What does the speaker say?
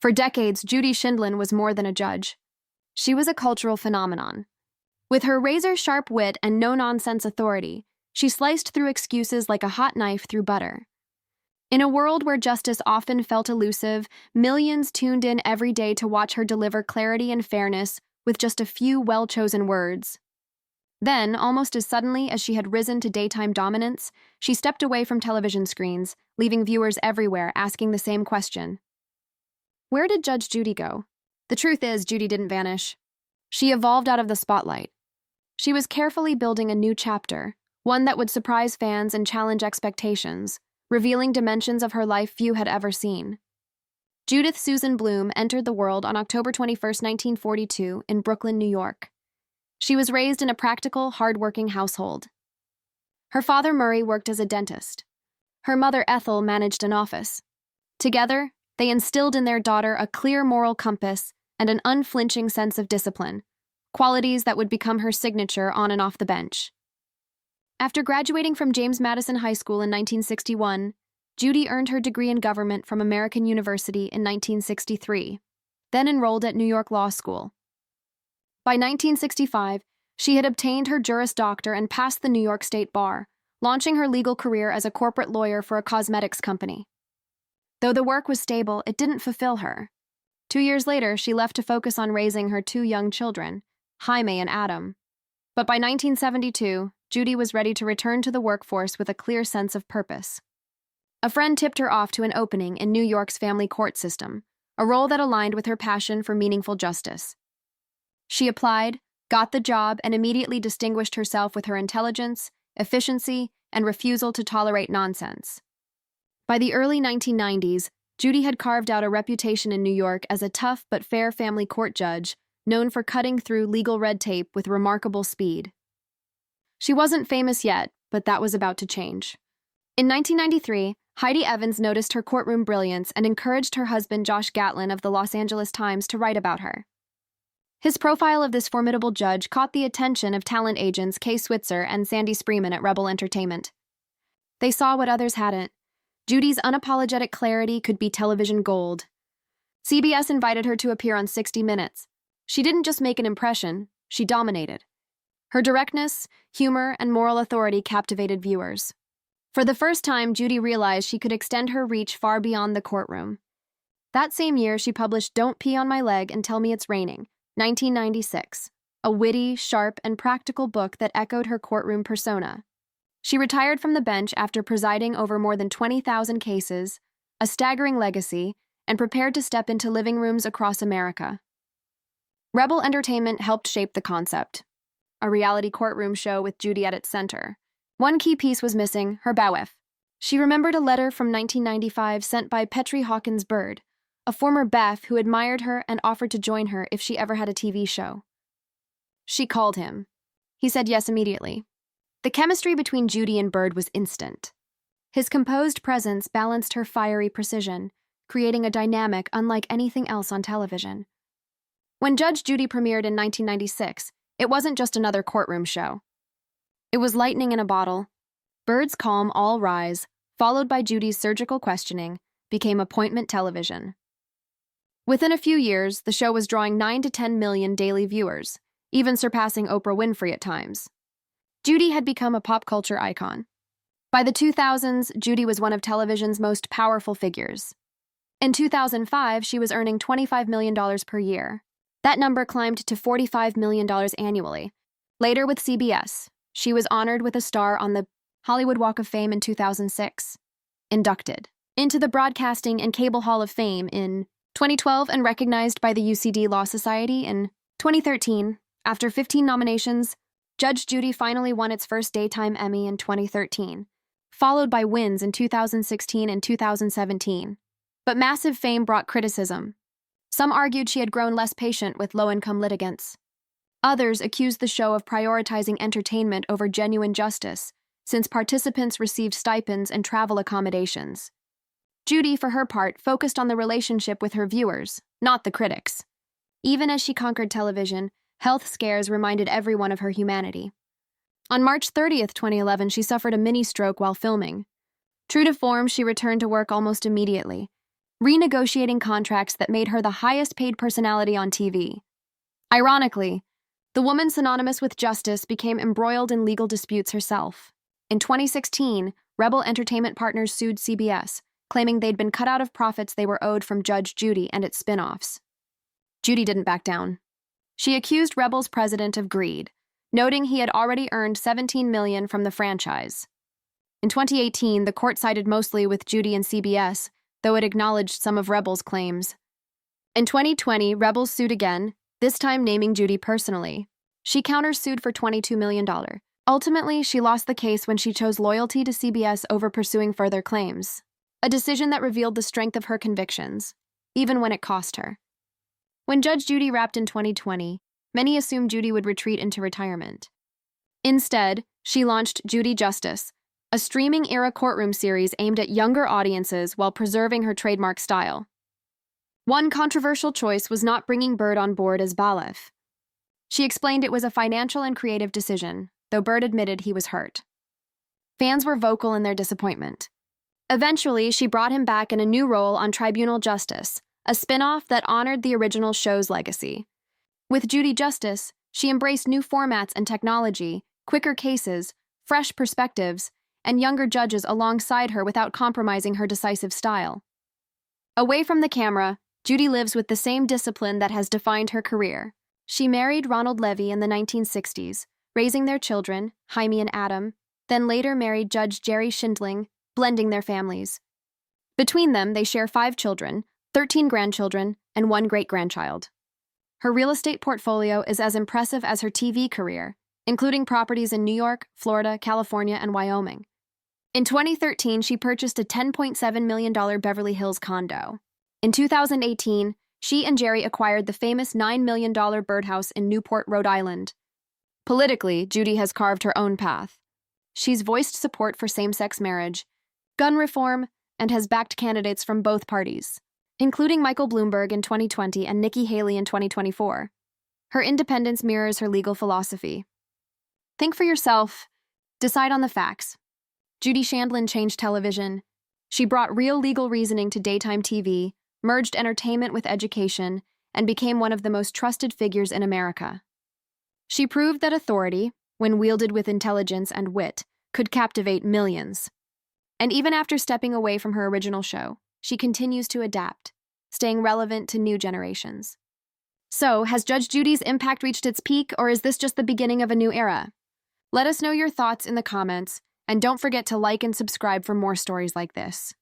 For decades, Judy Sheindlin was more than a judge. She was a cultural phenomenon. With her razor-sharp wit and no-nonsense authority, she sliced through excuses like a hot knife through butter. In a world where justice often felt elusive, millions tuned in every day to watch her deliver clarity and fairness with just a few well-chosen words. Then, almost as suddenly as she had risen to daytime dominance, she stepped away from television screens, leaving viewers everywhere asking the same question. Where did Judge Judy go? The truth is, Judy didn't vanish. She evolved out of the spotlight. She was carefully building a new chapter, one that would surprise fans and challenge expectations, revealing dimensions of her life few had ever seen. Judith Susan Bloom entered the world on October 21, 1942, in Brooklyn, New York. She was raised in a practical, hard-working household. Her father, Murray, worked as a dentist. Her mother, Ethel, managed an office. Together, they instilled in their daughter a clear moral compass and an unflinching sense of discipline, qualities that would become her signature on and off the bench. After graduating from James Madison High School in 1961, Judy earned her degree in government from American University in 1963, then enrolled at New York Law School. By 1965, she had obtained her Juris Doctor and passed the New York State Bar, launching her legal career as a corporate lawyer for a cosmetics company. Though the work was stable, it didn't fulfill her. 2 years later, she left to focus on raising her 2 young children, Jaime and Adam. But by 1972, Judy was ready to return to the workforce with a clear sense of purpose. A friend tipped her off to an opening in New York's family court system, a role that aligned with her passion for meaningful justice. She applied, got the job, and immediately distinguished herself with her intelligence, efficiency, and refusal to tolerate nonsense. By the early 1990s, Judy had carved out a reputation in New York as a tough but fair family court judge, known for cutting through legal red tape with remarkable speed. She wasn't famous yet, but that was about to change. In 1993, Heidi Evans noticed her courtroom brilliance and encouraged her husband Josh Gatlin of the Los Angeles Times to write about her. His profile of this formidable judge caught the attention of talent agents Kay Switzer and Sandy Spreeman at Rebel Entertainment. They saw what others hadn't. Judy's unapologetic clarity could be television gold. CBS invited her to appear on 60 Minutes. She didn't just make an impression, she dominated. Her directness, humor, and moral authority captivated viewers. For the first time, Judy realized she could extend her reach far beyond the courtroom. That same year, she published Don't Pee on My Leg and Tell Me It's Raining, 1996, a witty, sharp, and practical book that echoed her courtroom persona. She retired from the bench after presiding over more than 20,000 cases, a staggering legacy, and prepared to step into living rooms across America. Rebel Entertainment helped shape the concept, a reality courtroom show with Judy at its center. One key piece was missing, her BAWF. She remembered a letter from 1995 sent by Petrie Hawkins Bird, a former BAF who admired her and offered to join her if she ever had a TV show. She called him. He said yes immediately. The chemistry between Judy and Bird was instant. His composed presence balanced her fiery precision, creating a dynamic unlike anything else on television. When Judge Judy premiered in 1996, it wasn't just another courtroom show. It was lightning in a bottle. Bird's calm all rise, followed by Judy's surgical questioning, became appointment television. Within a few years, the show was drawing 9 to 10 million daily viewers, even surpassing Oprah Winfrey at times. Judy had become a pop culture icon. By the 2000s, Judy was one of television's most powerful figures. In 2005, she was earning $25 million per year. That number climbed to $45 million annually. Later with CBS, she was honored with a star on the Hollywood Walk of Fame in 2006, inducted into the Broadcasting and Cable Hall of Fame in 2012 and recognized by the UCD Law Society in 2013. After 15 nominations, Judge Judy finally won its first Daytime Emmy in 2013, followed by wins in 2016 and 2017. But massive fame brought criticism. Some argued she had grown less patient with low-income litigants. Others accused the show of prioritizing entertainment over genuine justice, since participants received stipends and travel accommodations. Judy, for her part, focused on the relationship with her viewers, not the critics. Even as she conquered television, health scares reminded everyone of her humanity. On March 30th, 2011, she suffered a mini-stroke while filming. True to form, she returned to work almost immediately. renegotiating contracts that made her the highest-paid personality on TV. Ironically, the woman synonymous with justice became embroiled in legal disputes herself. In 2016, Rebel Entertainment Partners sued CBS, claiming they'd been cut out of profits they were owed from Judge Judy and its spin-offs. Judy didn't back down. She accused Rebel's president of greed, noting he had already earned $17 million from the franchise. In 2018, the court sided mostly with Judy and CBS, though it acknowledged some of Rebel's claims. In 2020, Rebel sued again, this time naming Judy personally. She countersued for $22 million. Ultimately, she lost the case when she chose loyalty to CBS over pursuing further claims, a decision that revealed the strength of her convictions, even when it cost her. When Judge Judy wrapped in 2020, many assumed Judy would retreat into retirement. Instead, she launched Judy Justice, a streaming-era courtroom series aimed at younger audiences while preserving her trademark style. One controversial choice was not bringing Bird on board as Balef. She explained it was a financial and creative decision, though Bird admitted he was hurt. Fans were vocal in their disappointment. Eventually, she brought him back in a new role on Tribunal Justice, a spin-off that honored the original show's legacy. With Judy Justice, she embraced new formats and technology, quicker cases, fresh perspectives, and younger judges alongside her without compromising her decisive style. Away from the camera, Judy lives with the same discipline that has defined her career. She married Ronald Levy in the 1960s, raising their children, Jaime and Adam, then later married Judge Judy Sheindlin, blending their families. Between them, they share 5 children, 13 grandchildren, and 1 great-grandchild. Her real estate portfolio is as impressive as her TV career, including properties in New York, Florida, California, and Wyoming. In 2013, she purchased a $10.7 million Beverly Hills condo. In 2018, she and Jerry acquired the famous $9 million birdhouse in Newport, Rhode Island. Politically, Judy has carved her own path. She's voiced support for same-sex marriage, gun reform, and has backed candidates from both parties, including Michael Bloomberg in 2020 and Nikki Haley in 2024. Her independence mirrors her legal philosophy. Think for yourself. Decide on the facts. Judy Sheindlin changed television. She brought real legal reasoning to daytime TV, merged entertainment with education, and became one of the most trusted figures in America. She proved that authority, when wielded with intelligence and wit, could captivate millions. And even after stepping away from her original show, she continues to adapt, staying relevant to new generations. So, has Judge Judy's impact reached its peak, or is this just the beginning of a new era? Let us know your thoughts in the comments, and don't forget to like and subscribe for more stories like this.